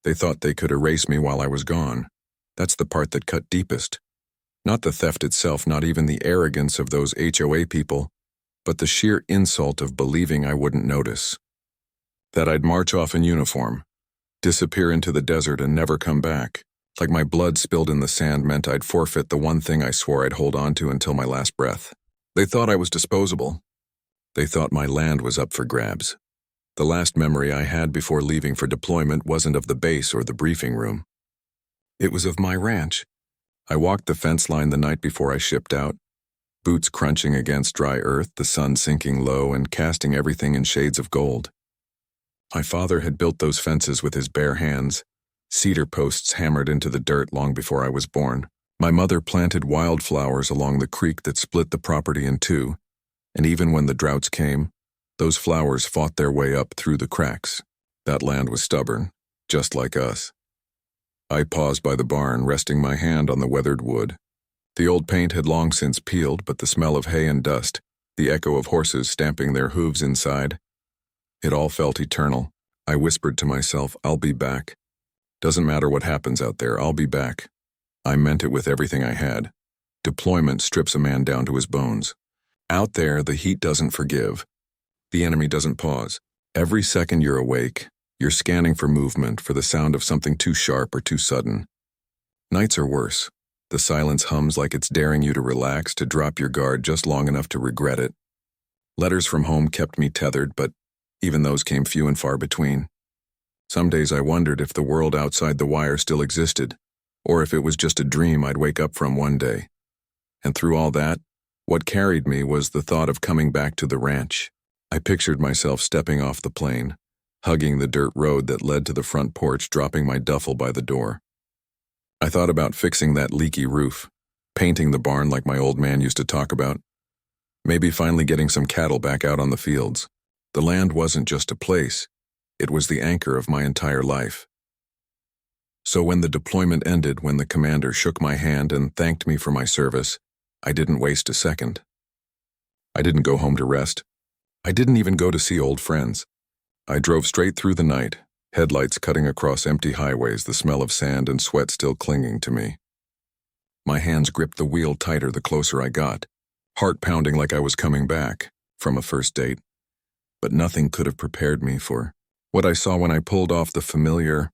They thought they could erase me while I was gone. That's the part that cut deepest. Not the theft itself, not even the arrogance of those HOA people, but the sheer insult of believing I wouldn't notice. That I'd march off in uniform, disappear into the desert and never come back, like my blood spilled in the sand meant I'd forfeit the one thing I swore I'd hold on to until my last breath. They thought I was disposable. They thought my land was up for grabs. The last memory I had before leaving for deployment wasn't of the base or the briefing room. It was of my ranch. I walked the fence line the night before I shipped out, boots crunching against dry earth, the sun sinking low and casting everything in shades of gold. My father had built those fences with his bare hands, cedar posts hammered into the dirt long before I was born. My mother planted wildflowers along the creek that split the property in two, and even when the droughts came, those flowers fought their way up through the cracks. That land was stubborn, just like us. I paused by the barn, resting my hand on the weathered wood. The old paint had long since peeled, but the smell of hay and dust, the echo of horses stamping their hooves inside, it all felt eternal. I whispered to myself, I'll be back. Doesn't matter what happens out there, I'll be back. I meant it with everything I had. Deployment strips a man down to his bones. Out there, the heat doesn't forgive. The enemy doesn't pause. Every second you're awake, you're scanning for movement, for the sound of something too sharp or too sudden. Nights are worse. The silence hums like it's daring you to relax, to drop your guard just long enough to regret it. Letters from home kept me tethered, but even those came few and far between. Some days I wondered if the world outside the wire still existed, or if it was just a dream I'd wake up from one day. And through all that, what carried me was the thought of coming back to the ranch. I pictured myself stepping off the plane, hugging the dirt road that led to the front porch, dropping my duffel by the door. I thought about fixing that leaky roof, painting the barn like my old man used to talk about, maybe finally getting some cattle back out on the fields. The land wasn't just a place, it was the anchor of my entire life. So when the deployment ended, when the commander shook my hand and thanked me for my service, I didn't waste a second. I didn't go home to rest. I didn't even go to see old friends. I drove straight through the night, headlights cutting across empty highways, the smell of sand and sweat still clinging to me. My hands gripped the wheel tighter the closer I got, heart pounding like I was coming back from a first date. But nothing could have prepared me for what I saw when I pulled off the familiar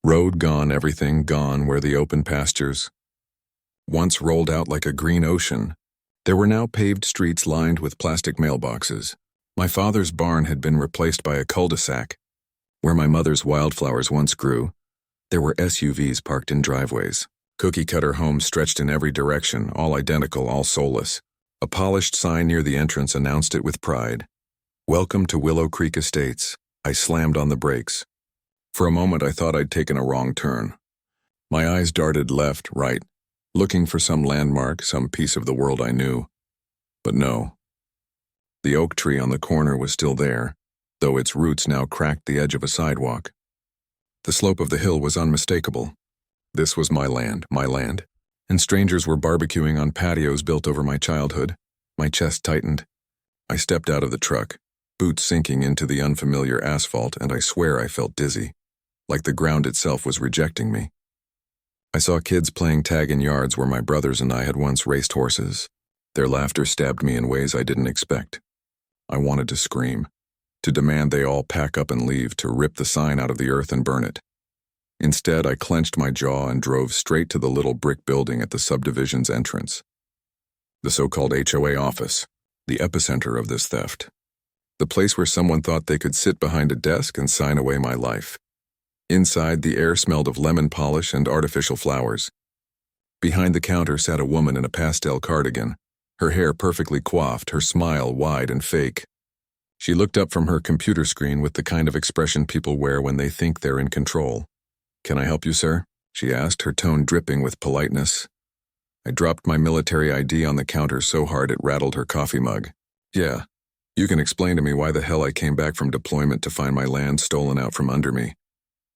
road. Gone, everything gone where the open pastures once rolled out like a green ocean. There were now paved streets lined with plastic mailboxes. My father's barn had been replaced by a cul-de-sac. Where my mother's wildflowers once grew, there were SUVs parked in driveways. Cookie-cutter homes stretched in every direction, all identical, all soulless. A polished sign near the entrance announced it with pride. Welcome to Willow Creek Estates. I slammed on the brakes. For a moment I thought I'd taken a wrong turn. My eyes darted left, right, looking for some landmark, some piece of the world I knew. But no. The oak tree on the corner was still there, though its roots now cracked the edge of a sidewalk. The slope of the hill was unmistakable. This was my land, and strangers were barbecuing on patios built over my childhood. My chest tightened. I stepped out of the truck, boots sinking into the unfamiliar asphalt, and I swear I felt dizzy, like the ground itself was rejecting me. I saw kids playing tag in yards where my brothers and I had once raced horses. Their laughter stabbed me in ways I didn't expect. I wanted to scream, to demand they all pack up and leave, to rip the sign out of the earth and burn it. Instead, I clenched my jaw and drove straight to the little brick building at the Subdivision's entrance. The so-called HOA office, the epicenter of this theft. The place where someone thought they could sit behind a desk and sign away my life. Inside, the air smelled of lemon polish and artificial flowers. Behind the counter sat a woman in a pastel cardigan, her hair perfectly coiffed, her smile wide and fake. She looked up from her computer screen with the kind of expression people wear when they think they're in control. "Can I help you, sir?" she asked, her tone dripping with politeness. I dropped my military ID on the counter so hard it rattled her coffee mug. "Yeah, you can explain to me why the hell I came back from deployment to find my land stolen out from under me."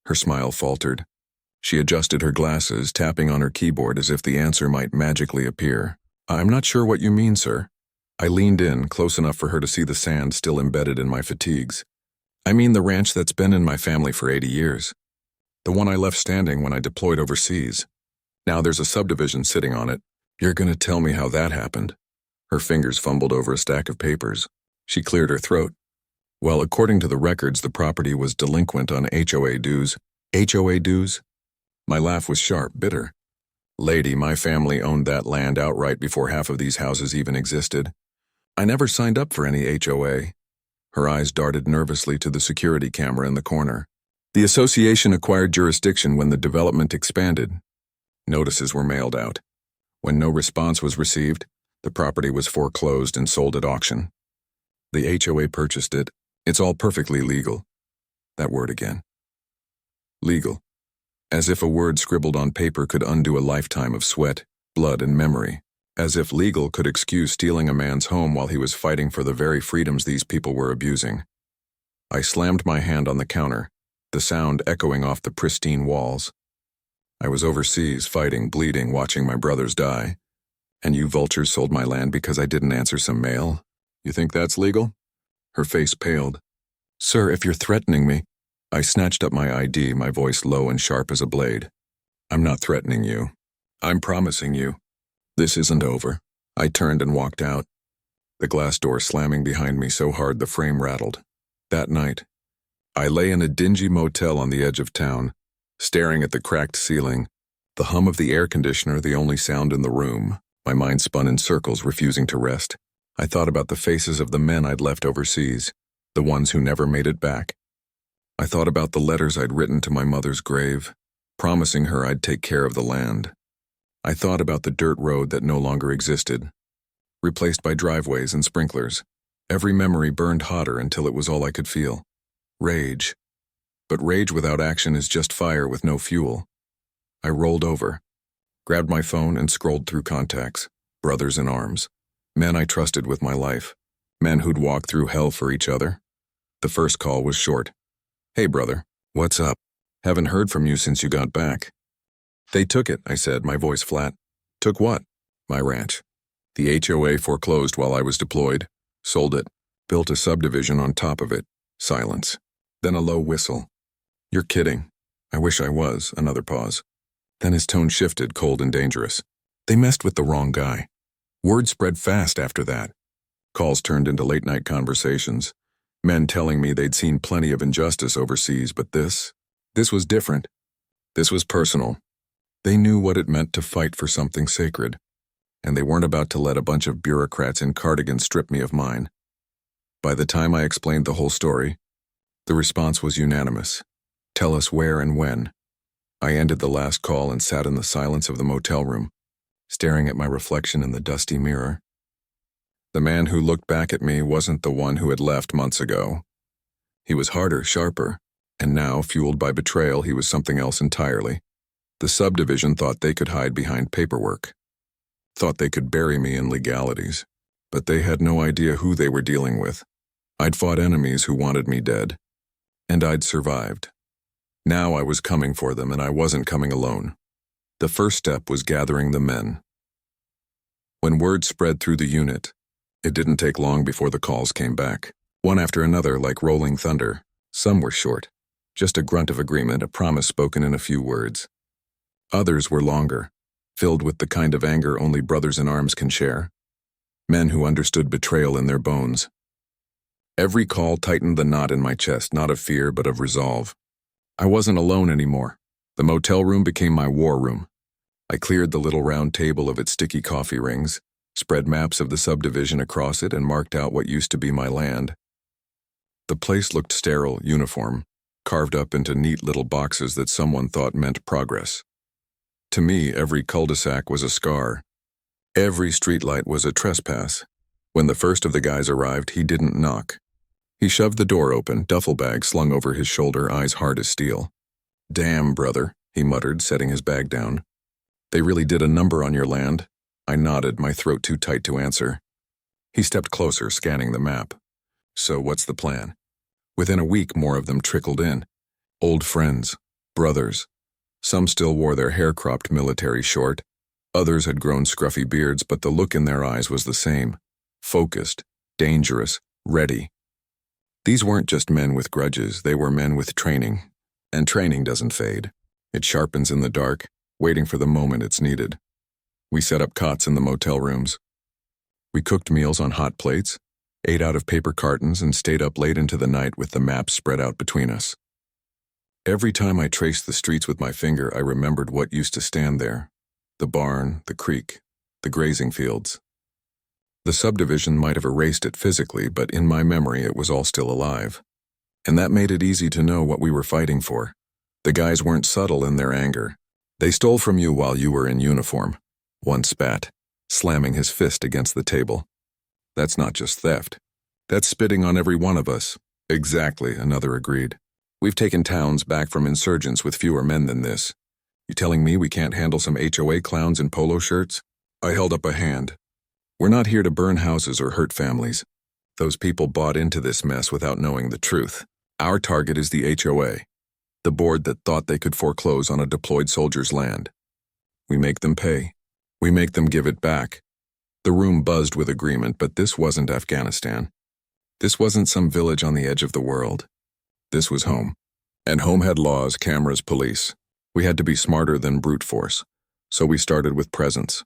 Her smile faltered. She adjusted her glasses, tapping on her keyboard as if the answer might magically appear. "I'm not sure what you mean, sir." I leaned in, close enough for her to see the sand still embedded in my fatigues. "I mean the ranch that's been in my family for 80 years. The one I left standing when I deployed overseas. Now there's a subdivision sitting on it. You're gonna tell me how that happened." Her fingers fumbled over a stack of papers. She cleared her throat. "Well, according to the records, the property was delinquent on HOA dues." "HOA dues?" My laugh was sharp, bitter. "Lady, my family owned that land outright before half of these houses even existed. I never signed up for any HOA." Her eyes darted nervously to the security camera in the corner. "The association acquired jurisdiction when the development expanded. Notices were mailed out. When no response was received, the property was foreclosed and sold at auction. The HOA purchased it. It's all perfectly legal." That word again. Legal. As if a word scribbled on paper could undo a lifetime of sweat, blood, and memory. As if legal could excuse stealing a man's home while he was fighting for the very freedoms these people were abusing. I slammed my hand on the counter, the sound echoing off the pristine walls. "I was overseas, fighting, bleeding, watching my brothers die. And you vultures sold my land because I didn't answer some mail? You think that's legal?" Her face paled. "Sir, if you're threatening me..." I snatched up my ID, my voice low and sharp as a blade. "I'm not threatening you. I'm promising you. This isn't over." I turned and walked out, the glass door slamming behind me so hard the frame rattled. That night, I lay in a dingy motel on the edge of town, staring at the cracked ceiling, the hum of the air conditioner the only sound in the room. My mind spun in circles, refusing to rest. I thought about the faces of the men I'd left overseas, the ones who never made it back. I thought about the letters I'd written to my mother's grave, promising her I'd take care of the land. I thought about the dirt road that no longer existed, replaced by driveways and sprinklers. Every memory burned hotter until it was all I could feel. Rage. But rage without action is just fire with no fuel. I rolled over, grabbed my phone and scrolled through contacts. Brothers in arms. Men I trusted with my life. Men who'd walked through hell for each other. The first call was short. "Hey, brother. What's up? Haven't heard from you since you got back." "They took it," I said, my voice flat. "Took what?" "My ranch. The HOA foreclosed while I was deployed. Sold it. Built a subdivision on top of it." Silence. Then a low whistle. "You're kidding." "I wish I was." Another pause. Then his tone shifted, cold and dangerous. "They messed with the wrong guy." Word spread fast after that. Calls turned into late-night conversations. Men telling me they'd seen plenty of injustice overseas, but this was different. This was personal. They knew what it meant to fight for something sacred, and they weren't about to let a bunch of bureaucrats in cardigans strip me of mine. By the time I explained the whole story, the response was unanimous. "Tell us where and when." I ended the last call and sat in the silence of the motel room, staring at my reflection in the dusty mirror. The man who looked back at me wasn't the one who had left months ago. He was harder, sharper, and now, fueled by betrayal, he was something else entirely. The subdivision thought they could hide behind paperwork, thought they could bury me in legalities, but they had no idea who they were dealing with. I'd fought enemies who wanted me dead, and I'd survived. Now I was coming for them, and I wasn't coming alone. The first step was gathering the men. When word spread through the unit, it didn't take long before the calls came back, one after another like rolling thunder. Some were short, just a grunt of agreement, a promise spoken in a few words. Others were longer, filled with the kind of anger only brothers in arms can share. Men who understood betrayal in their bones. Every call tightened the knot in my chest, not of fear but of resolve. I wasn't alone anymore. The motel room became my war room. I cleared the little round table of its sticky coffee rings, spread maps of the subdivision across it, and marked out what used to be my land. The place looked sterile, uniform, carved up into neat little boxes that someone thought meant progress. To me, every cul-de-sac was a scar. Every streetlight was a trespass. When the first of the guys arrived, he didn't knock. He shoved the door open, duffel bag slung over his shoulder, eyes hard as steel. "Damn, brother," he muttered, setting his bag down. "They really did a number on your land." I nodded, my throat too tight to answer. He stepped closer, scanning the map. "So what's the plan?" Within a week, more of them trickled in. Old friends, brothers. Some still wore their hair cropped military short. Others had grown scruffy beards, but the look in their eyes was the same. Focused, dangerous, ready. These weren't just men with grudges, they were men with training. And training doesn't fade. It sharpens in the dark, waiting for the moment it's needed. We set up cots in the motel rooms. We cooked meals on hot plates, ate out of paper cartons, and stayed up late into the night with the maps spread out between us. Every time I traced the streets with my finger, I remembered what used to stand there. The barn, the creek, the grazing fields. The subdivision might have erased it physically, but in my memory it was all still alive. And that made it easy to know what we were fighting for. The guys weren't subtle in their anger. They stole from you while you were in uniform. One spat, slamming his fist against the table. That's not just theft. That's spitting on every one of us. Exactly, another agreed. We've taken towns back from insurgents with fewer men than this. You telling me we can't handle some HOA clowns in polo shirts? I held up a hand. We're not here to burn houses or hurt families. Those people bought into this mess without knowing the truth. Our target is the HOA, the board that thought they could foreclose on a deployed soldier's land. We make them pay. We make them give it back. The room buzzed with agreement, but this wasn't Afghanistan. This wasn't some village on the edge of the world. This was home. And home had laws, cameras, police. We had to be smarter than brute force, so we started with presence.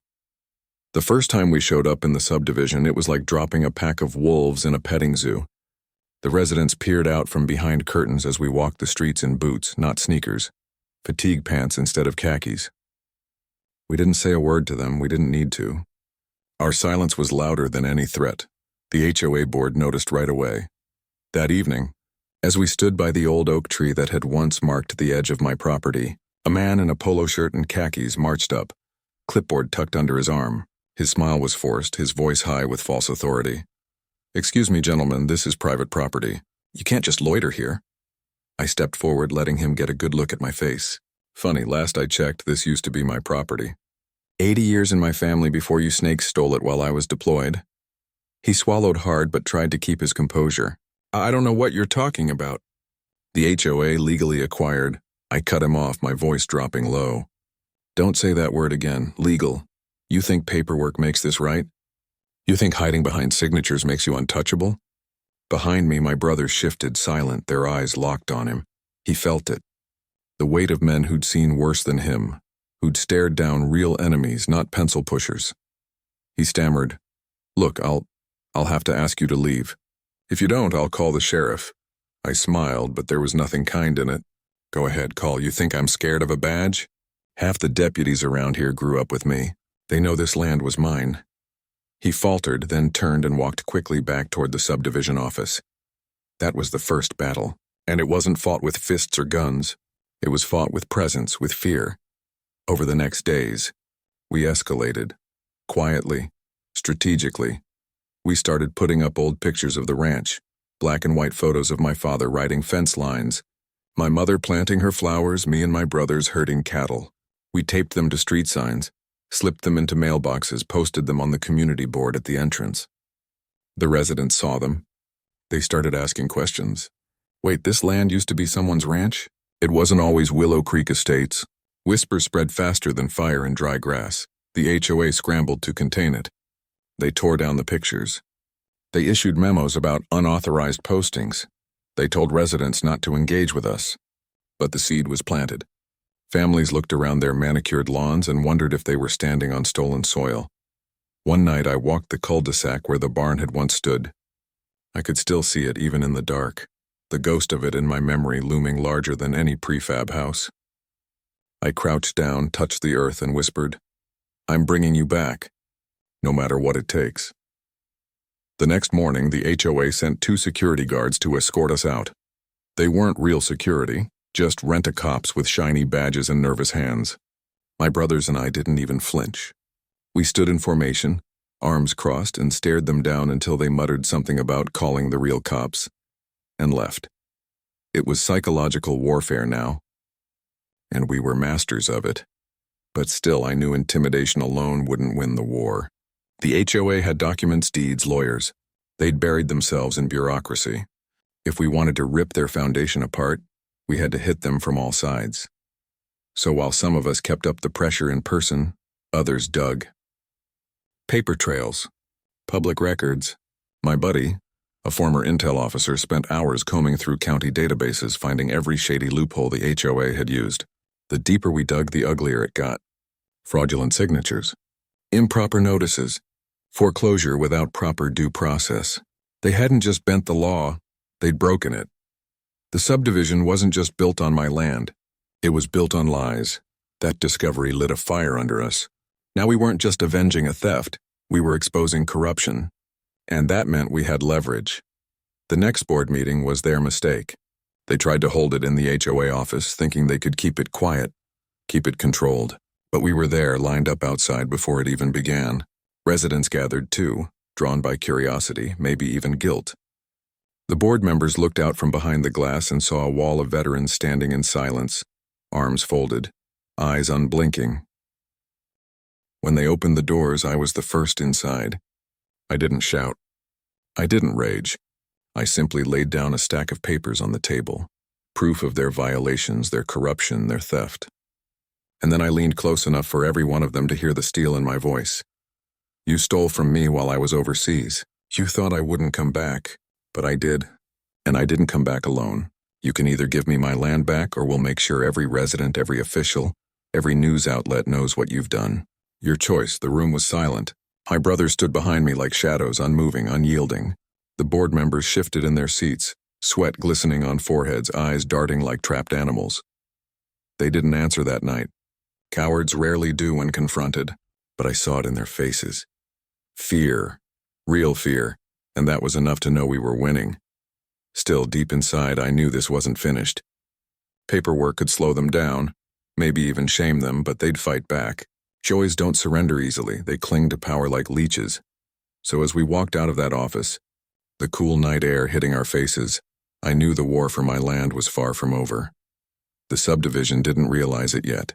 The first time we showed up in the subdivision, it was like dropping a pack of wolves in a petting zoo. The residents peered out from behind curtains as we walked the streets in boots, not sneakers, fatigue pants instead of khakis. We didn't say a word to them, we didn't need to. Our silence was louder than any threat. The HOA board noticed right away. That evening, as we stood by the old oak tree that had once marked the edge of my property, a man in a polo shirt and khakis marched up, clipboard tucked under his arm. His smile was forced, his voice high with false authority. "Excuse me, gentlemen, this is private property. You can't just loiter here." I stepped forward, letting him get a good look at my face. Funny, last I checked, this used to be my property. 80 years in my family before you snakes stole it while I was deployed. He swallowed hard but tried to keep his composure. "I don't know what you're talking about." "The HOA legally acquired." I cut him off, my voice dropping low. "Don't say that word again. Legal. You think paperwork makes this right? You think hiding behind signatures makes you untouchable?" Behind me, my brothers shifted, silent, their eyes locked on him. He felt it. The weight of men who'd seen worse than him, who'd stared down real enemies, not pencil pushers. He stammered, "Look, I'll have to ask you to leave. If you don't, I'll call the sheriff." I smiled, but there was nothing kind in it. "Go ahead, call. You think I'm scared of a badge? Half the deputies around here grew up with me. They know this land was mine." He faltered, then turned and walked quickly back toward the subdivision office. That was the first battle, and it wasn't fought with fists or guns. It was fought with presence, with fear. Over the next days, we escalated. Quietly, strategically. We started putting up old pictures of the ranch, black and white photos of my father riding fence lines, my mother planting her flowers, me and my brothers herding cattle. We taped them to street signs, slipped them into mailboxes, posted them on the community board at the entrance. The residents saw them. They started asking questions. "Wait, this land used to be someone's ranch? It wasn't always Willow Creek Estates." Whispers spread faster than fire in dry grass. The HOA scrambled to contain it. They tore down the pictures. They issued memos about unauthorized postings. They told residents not to engage with us. But the seed was planted. Families looked around their manicured lawns and wondered if they were standing on stolen soil. One night I walked the cul-de-sac where the barn had once stood. I could still see it even in the dark, the ghost of it in my memory looming larger than any prefab house. I crouched down, touched the earth, and whispered, "I'm bringing you back, no matter what it takes." The next morning, the HOA sent 2 security guards to escort us out. They weren't real security, just rent-a-cops with shiny badges and nervous hands. My brothers and I didn't even flinch. We stood in formation, arms crossed, and stared them down until they muttered something about calling the real cops, and left. It was psychological warfare now, and we were masters of it. But still, I knew intimidation alone wouldn't win the war. The HOA had documents, deeds, lawyers. They'd buried themselves in bureaucracy. If we wanted to rip their foundation apart, we had to hit them from all sides. So while some of us kept up the pressure in person, others dug. Paper trails, public records. My buddy, A former intel officer spent hours combing through county databases finding every shady loophole the HOA had used. The deeper we dug, the uglier it got. Fraudulent signatures, improper notices, foreclosure without proper due process. They hadn't just bent the law, they'd broken it. The subdivision wasn't just built on my land, it was built on lies. That discovery lit a fire under us. Now we weren't just avenging a theft, we were exposing corruption. And that meant we had leverage. The next board meeting was their mistake. They tried to hold it in the HOA office, thinking they could keep it quiet, keep it controlled. But we were there, lined up outside before it even began. Residents gathered too, drawn by curiosity, maybe even guilt. The board members looked out from behind the glass and saw a wall of veterans standing in silence, arms folded, eyes unblinking. When they opened the doors, I was the first inside. I didn't shout. I didn't rage. I simply laid down a stack of papers on the table, proof of their violations, their corruption, their theft. And then I leaned close enough for every one of them to hear the steel in my voice. You stole from me while I was overseas. You thought I wouldn't come back, but I did. And I didn't come back alone. You can either give me my land back or we'll make sure every resident, every official, every news outlet knows what you've done. Your choice. The room was silent. My brothers stood behind me like shadows, unmoving, unyielding. The board members shifted in their seats, sweat glistening on foreheads, eyes darting like trapped animals. They didn't answer that night. Cowards rarely do when confronted, but I saw it in their faces. Fear, real fear, and that was enough to know we were winning. Still, deep inside, I knew this wasn't finished. Paperwork could slow them down, maybe even shame them, but they'd fight back. Joys don't surrender easily, they cling to power like leeches. So as we walked out of that office, the cool night air hitting our faces, I knew the war for my land was far from over. The subdivision didn't realize it yet.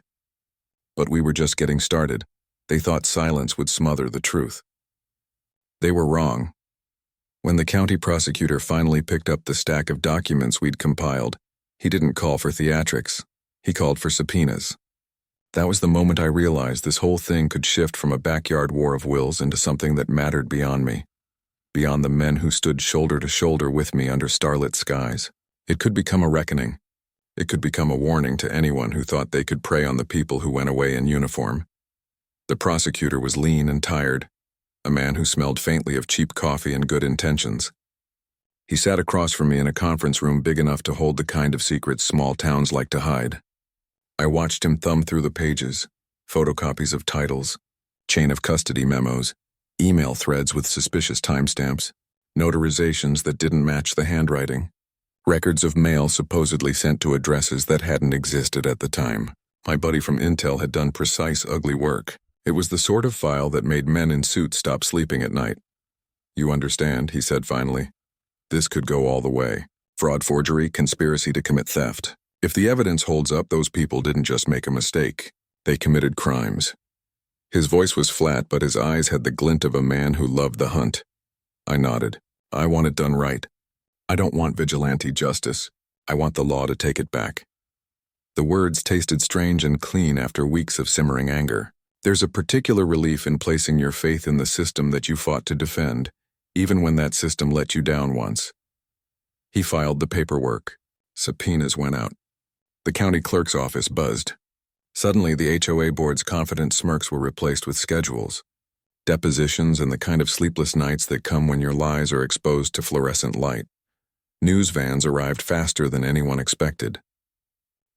But we were just getting started. They thought silence would smother the truth. They were wrong. When the county prosecutor finally picked up the stack of documents we'd compiled, he didn't call for theatrics. He called for subpoenas. That was the moment I realized this whole thing could shift from a backyard war of wills into something that mattered beyond me. Beyond the men who stood shoulder to shoulder with me under starlit skies. It could become a reckoning. It could become a warning to anyone who thought they could prey on the people who went away in uniform. The prosecutor was lean and tired, a man who smelled faintly of cheap coffee and good intentions. He sat across from me in a conference room big enough to hold the kind of secrets small towns like to hide. I watched him thumb through the pages, photocopies of titles, chain of custody memos, email threads with suspicious timestamps, notarizations that didn't match the handwriting, records of mail supposedly sent to addresses that hadn't existed at the time. My buddy from Intel had done precise, ugly work. It was the sort of file that made men in suits stop sleeping at night. You understand, he said finally. This could go all the way. Fraud, forgery, conspiracy to commit theft. If the evidence holds up, those people didn't just make a mistake. They committed crimes. His voice was flat, but his eyes had the glint of a man who loved the hunt. I nodded. I want it done right. I don't want vigilante justice. I want the law to take it back. The words tasted strange and clean after weeks of simmering anger. There's a particular relief in placing your faith in the system that you fought to defend, even when that system let you down once. He filed the paperwork. Subpoenas went out. The county clerk's office buzzed. Suddenly, the HOA board's confident smirks were replaced with schedules, depositions, and the kind of sleepless nights that come when your lies are exposed to fluorescent light. News vans arrived faster than anyone expected.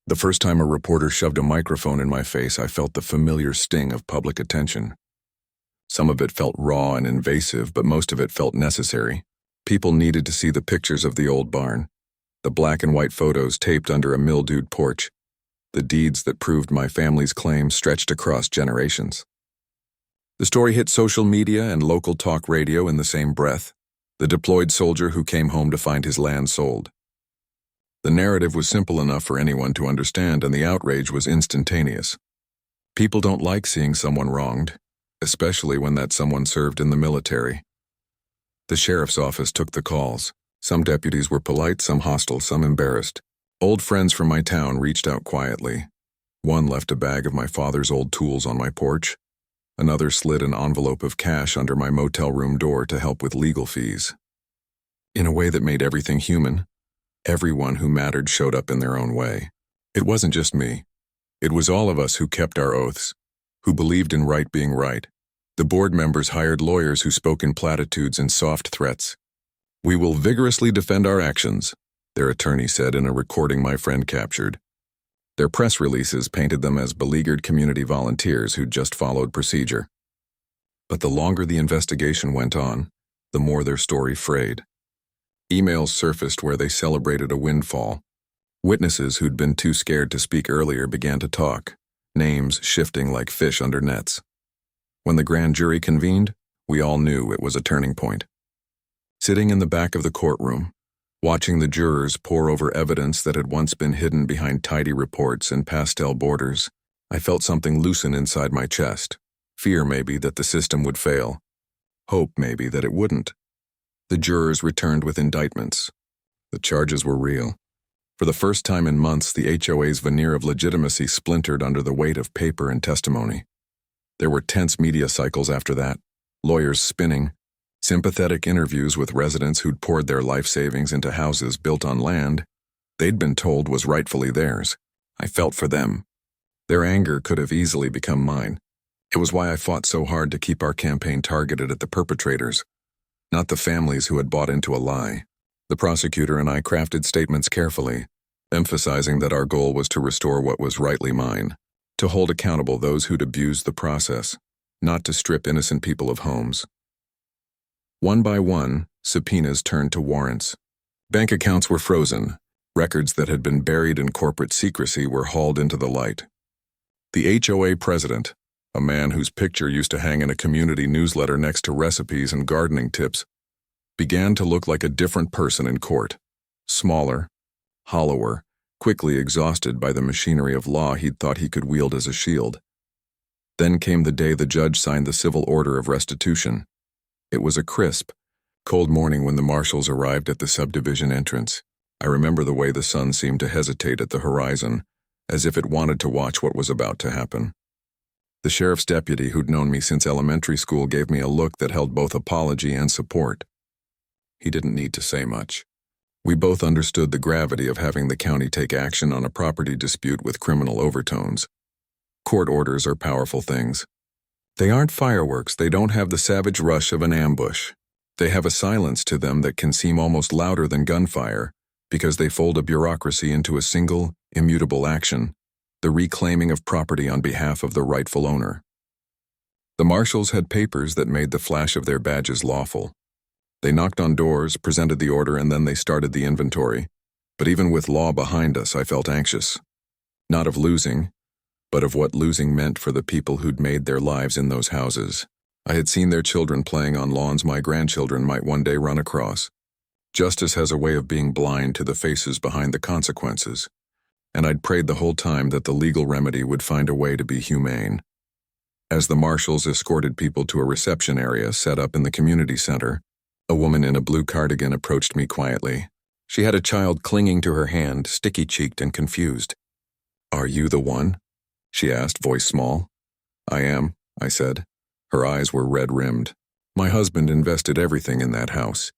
The first time a reporter shoved a microphone in my face, I felt the familiar sting of public attention. Some of it felt raw and invasive, but most of it felt necessary. People needed to see the pictures of the old barn, the black and white photos taped under a mildewed porch, the deeds that proved my family's claim stretched across generations. The story hit social media and local talk radio in the same breath, the deployed soldier who came home to find his land sold. The narrative was simple enough for anyone to understand, and the outrage was instantaneous. People don't like seeing someone wronged, especially when that someone served in the military. The sheriff's office took the calls. Some deputies were polite, some hostile, some embarrassed. Old friends from my town reached out quietly. One left a bag of my father's old tools on my porch. Another slid an envelope of cash under my motel room door to help with legal fees. In a way that made everything human, everyone who mattered showed up in their own way. It wasn't just me. It was all of us who kept our oaths, who believed in right being right. The board members hired lawyers who spoke in platitudes and soft threats. "We will vigorously defend our actions," their attorney said in a recording my friend captured. Their press releases painted them as beleaguered community volunteers who'd just followed procedure. But the longer the investigation went on, the more their story frayed. Emails surfaced where they celebrated a windfall. Witnesses who'd been too scared to speak earlier began to talk, names shifting like fish under nets. When the grand jury convened, we all knew it was a turning point. Sitting in the back of the courtroom, watching the jurors pore over evidence that had once been hidden behind tidy reports and pastel borders, I felt something loosen inside my chest. Fear, maybe, that the system would fail. Hope, maybe, that it wouldn't. The jurors returned with indictments. The charges were real. For the first time in months, the HOA's veneer of legitimacy splintered under the weight of paper and testimony. There were tense media cycles after that, lawyers spinning, sympathetic interviews with residents who'd poured their life savings into houses built on land they'd been told was rightfully theirs. I felt for them. Their anger could have easily become mine. It was why I fought so hard to keep our campaign targeted at the perpetrators, not the families who had bought into a lie. The prosecutor and I crafted statements carefully, emphasizing that our goal was to restore what was rightly mine, to hold accountable those who'd abused the process, not to strip innocent people of homes. One by one, subpoenas turned to warrants. Bank accounts were frozen. Records that had been buried in corporate secrecy were hauled into the light. The HOA president, a man whose picture used to hang in a community newsletter next to recipes and gardening tips, began to look like a different person in court. Smaller, hollower, quickly exhausted by the machinery of law he'd thought he could wield as a shield. Then came the day the judge signed the civil order of restitution. It was a crisp, cold morning when the marshals arrived at the subdivision entrance. I remember the way the sun seemed to hesitate at the horizon, as if it wanted to watch what was about to happen. The sheriff's deputy, who'd known me since elementary school, gave me a look that held both apology and support. He didn't need to say much. We both understood the gravity of having the county take action on a property dispute with criminal overtones. Court orders are powerful things. They aren't fireworks, they don't have the savage rush of an ambush. They have a silence to them that can seem almost louder than gunfire, because they fold a bureaucracy into a single, immutable action, the reclaiming of property on behalf of the rightful owner. The marshals had papers that made the flash of their badges lawful. They knocked on doors, presented the order, and then they started the inventory. But even with law behind us, I felt anxious. Not of losing, but of what losing meant for the people who'd made their lives in those houses. I had seen their children playing on lawns my grandchildren might one day run across. Justice has a way of being blind to the faces behind the consequences, and I'd prayed the whole time that the legal remedy would find a way to be humane. As the marshals escorted people to a reception area set up in the community center, a woman in a blue cardigan approached me quietly. She had a child clinging to her hand, sticky-cheeked and confused. "Are you the one?" she asked, voice small. "I am," I said. Her eyes were red-rimmed. "My husband invested everything in that house.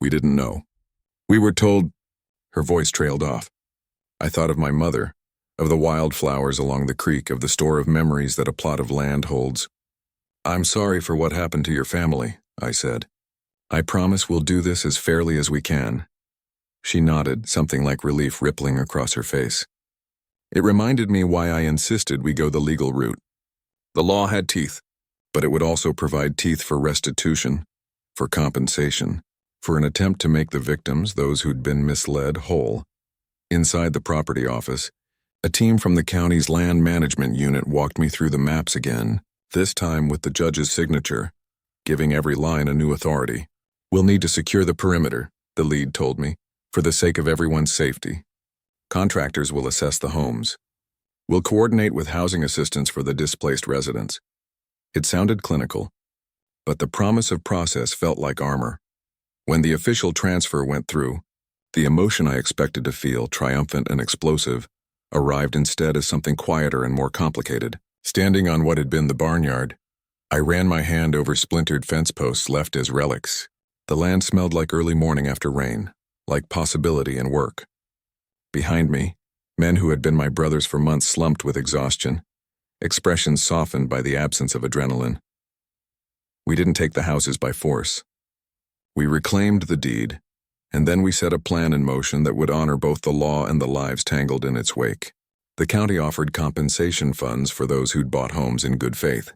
We didn't know. We were told—" Her voice trailed off. I thought of my mother, of the wildflowers along the creek, of the store of memories that a plot of land holds. "I'm sorry for what happened to your family," I said. "I promise we'll do this as fairly as we can." She nodded, something like relief rippling across her face. It reminded me why I insisted we go the legal route. The law had teeth, but it would also provide teeth for restitution, for compensation, for an attempt to make the victims, those who'd been misled, whole. Inside the property office, a team from the county's land management unit walked me through the maps again, this time with the judge's signature, giving every line a new authority. "We'll need to secure the perimeter," the lead told me, "for the sake of everyone's safety. Contractors will assess the homes. We'll coordinate with housing assistance for the displaced residents." It sounded clinical, but the promise of process felt like armor. When the official transfer went through, the emotion I expected to feel, triumphant and explosive, arrived instead as something quieter and more complicated. Standing on what had been the barnyard, I ran my hand over splintered fence posts left as relics. The land smelled like early morning after rain, like possibility and work. Behind me, men who had been my brothers for months slumped with exhaustion, expressions softened by the absence of adrenaline. We didn't take the houses by force. We reclaimed the deed, and then we set a plan in motion that would honor both the law and the lives tangled in its wake. The county offered compensation funds for those who'd bought homes in good faith.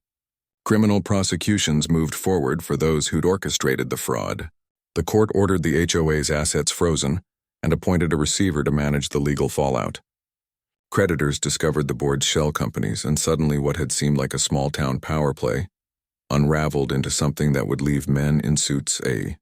Criminal prosecutions moved forward for those who'd orchestrated the fraud. The court ordered the HOA's assets frozen and appointed a receiver to manage the legal fallout. Creditors discovered the board's shell companies, and suddenly what had seemed like a small-town power play unraveled into something that would leave men in suits a